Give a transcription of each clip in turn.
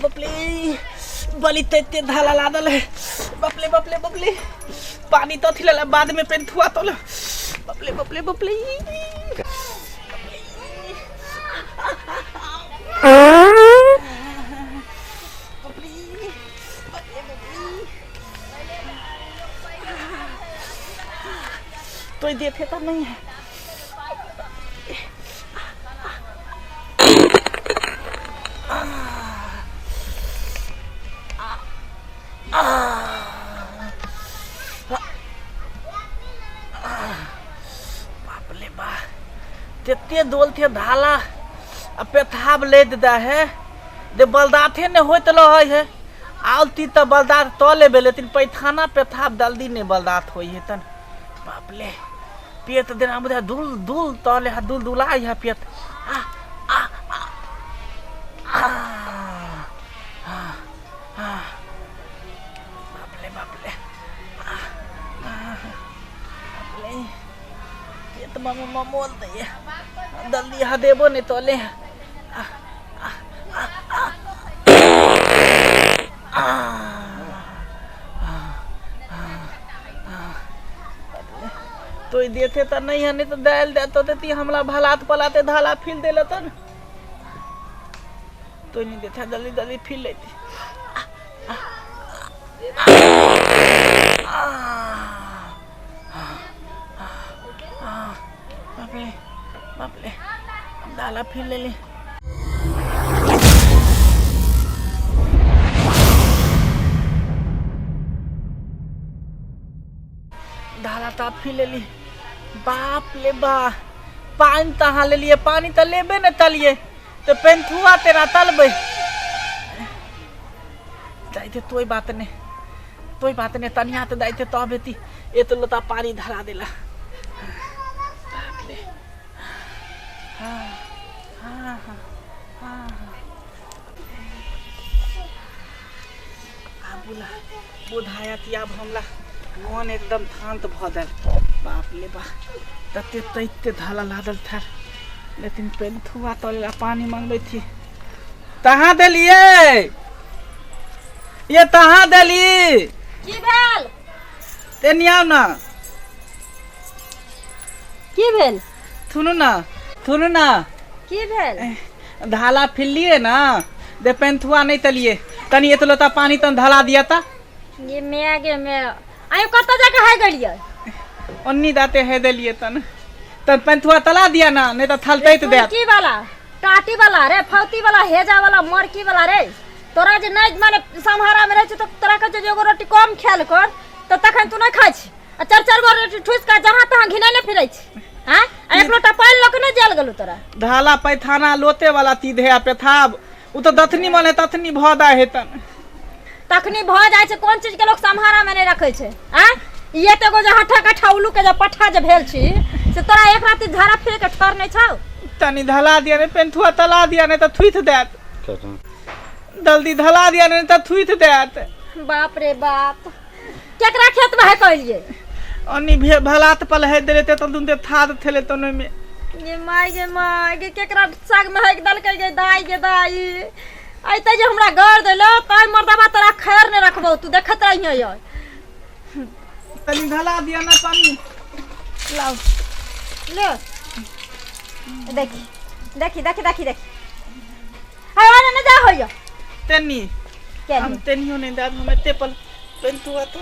बापले बली ते धाला लादल है बापले बापले बापले पानी तो थिला बाद में पेंथुआ तो बापले बापले बापले तो देखे तो नहीं है बापले बा तेते दोल थे धाला पेथाब ले देता है दे बलदाथे ने होत लहै है आलती त बलदार तले बे लेकिन पैथाना पेथाब जल्दी ने बलदात होई है तन बापले पेट देना बुझा दुल दुल तले हा दुल दुला है पेट आ आ आ बापले बापले बापले पेट मामा मोल दे जल्दी हा देबो ने तले तो देते तो नहीं है नहीं तो दाल देते देती हमला भलात पलाते धाला फिल दे लेता न तो नहीं देता जल्दी जल्दी फिल लेती बापले बापले धाला फिल ले ली धाला तो फिल ले ली बाप ले बा पानी तहाँ ले लिए पानी तो लेबे न तलिए तो पेंथुआ तेरा तलबे दाइते तोई बात ने तनिया तो दाइते तो बेती ये तो लता पानी धरा देला बाप ले हाँ हाँ हाँ हाँ बुला बुधाया तिया हमला मन एकदम शांत भदल बाप ले बा तते तैते धाला लादल था लेकिन पेंथुआ तलेला पानी मांगबे थी तहाँ देलिए ये तहाँ देली की भेल तेनिया ना की भेल थुनु ना की भेल धाला फिलिए ना दे पेंथुआ नहीं तलिए तनी ये तो लोता पानी तन धाला दिया था ये मैं आयो कत्ता जाके हाय गलिए ओन्नी दाते है देलिए तन पेंथुआ तला दिया ना नहीं तो थलते तो दे की वाला टाटी वाला रे फौती वाला हेजा वाला मरकी वाला रे तोरा जे नहीं माने संहारा में रह तो तोरा के जे एगो रोटी कम खेल कर तो तखन तू नहीं खाइ छी आ चार चार गो रोटी ठुस का जहां तहां घिनै ले फिरै छी हां एक लोटा पानी लक नहीं जल गलु तोरा धाला पैथाना लोते वाला तीधे पेथाब उ तो दथनी माने तथनी भदा हेतन तखनी भ जाय छै कोन चीज के लोग संहारा में नहीं रखे छै हां ये तो जो हठा कठा उलू के जो पठा जे भेल छी से तोरा एक राती झारा फिर के ठर नहीं छौ तनी धला दिया ने पेंथुआ तला दिया ने तो थुइथ देत जल्दी धला दिया ने तो थुइथ देत बाप रे बाप केकरा खेत में है कहलिए ओनी भलात पल है देते तो दुनते थाद थेले तो में ये माय गे केकरा साग में है दल के गे दाई आइते जे हमरा घर देलो ताई मर्दबा तोरा खैर ने रखबो तू देखत रहिए यार तनी धला दिया ना पानी लाओ ले देखी हाय वाला न जा होयो तेनी के हम तेनियो नहीं दाद हमें तेपल पेंथुआ तो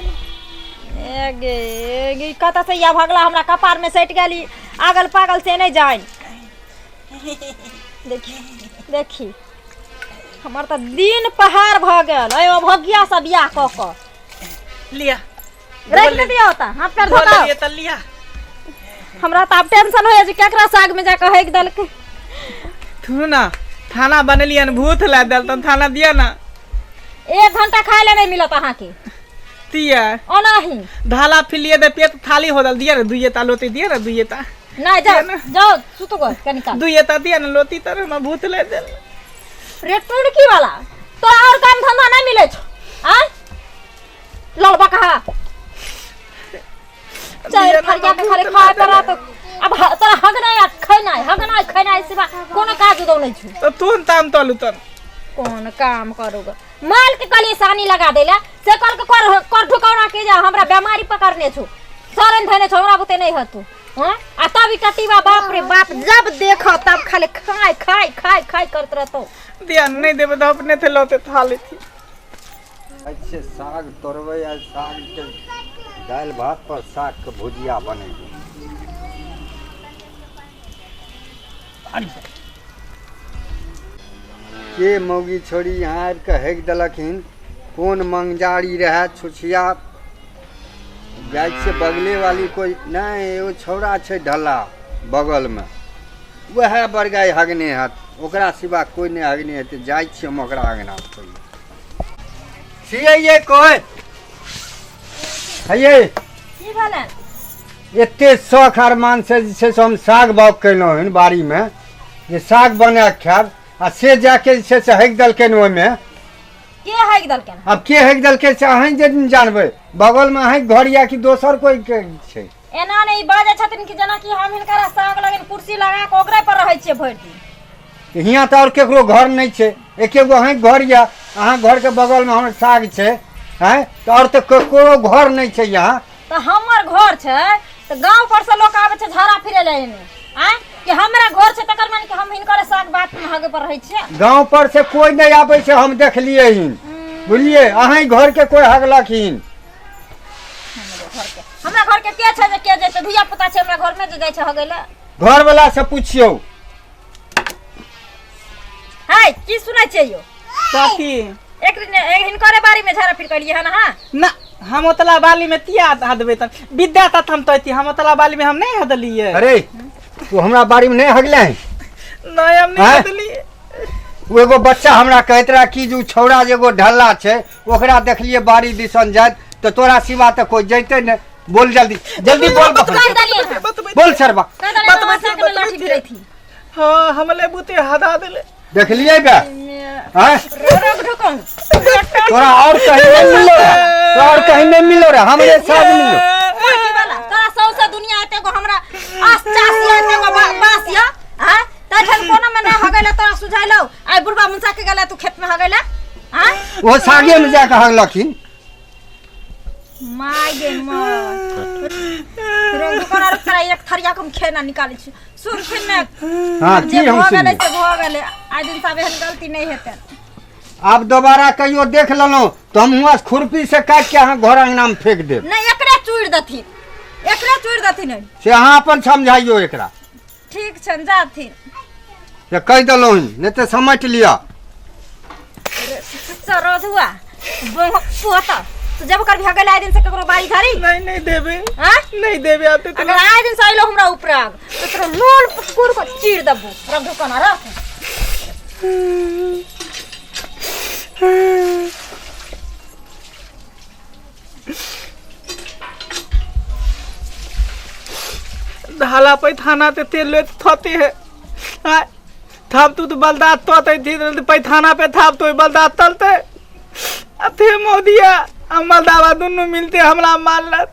गे कता से या भगला हमरा कपार में सट गेली आगल पागल से नहीं जाइन देखी हमर त दिन पहाड़ भ गेल अयो भगिया सब बियाह क क लिया रख दिया होता हाथ पैर धोता ये त लिया हमरा त अब टेंशन होय जे केकरा साग में जाके हेक दल के थू ना खाना बनलियन भूत ला दल त खाना दिया ना 1 घंटा खाए ले नहीं मिलत अहाँ के तिया ओ नहीं धाला फिलिए दे पेट थाली हो दल दिया ना दुइये ता लोती दिया ना दुइये ता नहीं जाओ सुतो गो कनिका दुइये ता दिया ना लोती तर हम भूत ले दल रे टुड़की वाला तो और काम धंधा नहीं मिले छ आ लड़बा कहा चाहे फरिया के खाली खाए पड़ा तो अब तोरा हगना खैना सिवा कोनो काज दो नहीं छु तो तू ताम तलु तन कौन काम करोगे माल के कली सानी लगा देला से कल के कर ठुकावना के जा हमरा बीमारी पकड़ने छु सरन धने छ हमरा बुते नहीं हतु हां आ तब टटीवा बाप रे बाप जब देखो तब खाली खाए खाए खाए खाए करत रहतो ध्यान नहीं देबे तो अपने थे लौटे था लेती। अच्छे साग तोड़बै आ साग के दाल भात पर साग के भुजिया बनेगी। के मौगी छोड़ी यहाँ आबि के हेक देलखिन कौन मंगजारी रहे छुछिया जाइ छै बगले वाली कोई नहीं एगो छौड़ा छै ढला बगल में वह बरगाई हगने हत ओकरा सिवा कोई नहीं हगने हेतै जाइ छियै हम ओकरा अङ्गना छियै कोई हे की भेलन एते शौख अरमान से जे छै से हम साग बाउग केलहुँ हन बाड़ी में जे साग बना के खायब आ से जाके जे छै से हेक देलखिन ओहिमे के हैक दलकन अब के हेक देलकै से अहीं जे जानबै बगल में अहीं घर या कि दोसर कोई के छै एना नहीं बाजे छथिन कि जना कि हम हिनकरा साग लगन कुर्सी लगा के ओकरे पर रहै छियै भरि दिन हियाँ तो और केकरो घर नहीं छै एके गो अहीं घर या अहाँ घर के बगल में हमर साग छै हैं तो और तो केकरो घर नहीं छै यहाँ तो हमर घर छै तो गांव पर से लोग आबै छै झाड़ा फिरे ले एने आ कि हमरा घर छै तकर माने कि हम हिनकर साग बात में हगे पर रहै छियै गांव पर से कोई नहीं आबै छै हम देखलिए हिन बुझलिए अहीं घर के कोई हगलखिन हमरा घर के छै जे के जेते धिया पुता छै हमरा घर में जे जाय छै हगे ले घर वाला से पूछियो हाय की सुनै छै यो साथी एक दिन हिनकरे बारी में झाड़ा फिर करिए है ना हां ना हम ओतला बाली में तिया हदबे त विद्या तत हम तोती हम ओतला बाली में हम नहीं हदलिए। अरे तू हमरा बाड़ी में नहीं हगले हैं नहीं हम नहीं हदलिए। वो एगो बच्चा हमरा कहत रहा कि जो छौड़ा जे एगो ढल्ला छै ओकरा देखलिए बाड़ी दिसन जात तो तोरा सिवा तो कोई जैते न बोल जल्दी जल्दी बोल बोल सरबा लाठी गिरै थी हां हमले बुते हदा देले देखलिए बे हां रोक ढुकम तोरा और कहीं नहीं मिलो रे तोरा और कहीं नहीं मिलो रे हमरे साथ मिलो की वाला तोरा सौसे दुनिया एते गो हमरा आस-चास एते गो बासिया हां तखन कोना में ना हगैला तोरा सुझाइलो आइ बुढ़बा मुंसा के गेला तू खेत में हगैला हां वो सागे में जाके हगलखिन माय गे माय रोग करा तोरा एक थरिया कम खेना निकालै छी सुन खेने हां की हम सुन से भ गेलै आइ दिन सब एहन गलती नहीं हेतै अब दोबारा कहियो देख लेलो तो हम हुआ खुरपी से काट के अहाँ घर अंगना में फेंक देब नहीं एकरे चूड़ दथिन से अहाँ अपन समझाइयो एकरा ठीक छन जाथिन से कह देलो नहीं तो समझ लिया सरधुआ पोता तो जब कर भगल आइ दिन से ककरो बारी धारी नहीं देबे हां नहीं देबे आप तो अगर आइ दिन से आइलो हमरा उपराग तो तोरा लोल पुर को चीर दबो रख दुकान रख ढाला पे थाना ते तेल ले थते है थाप तू तो बलदात तो थी पैथाना पे थाप तो बलदात तलते अथे मोदिया हम बलदावा दोनों मिलते हमला मारलत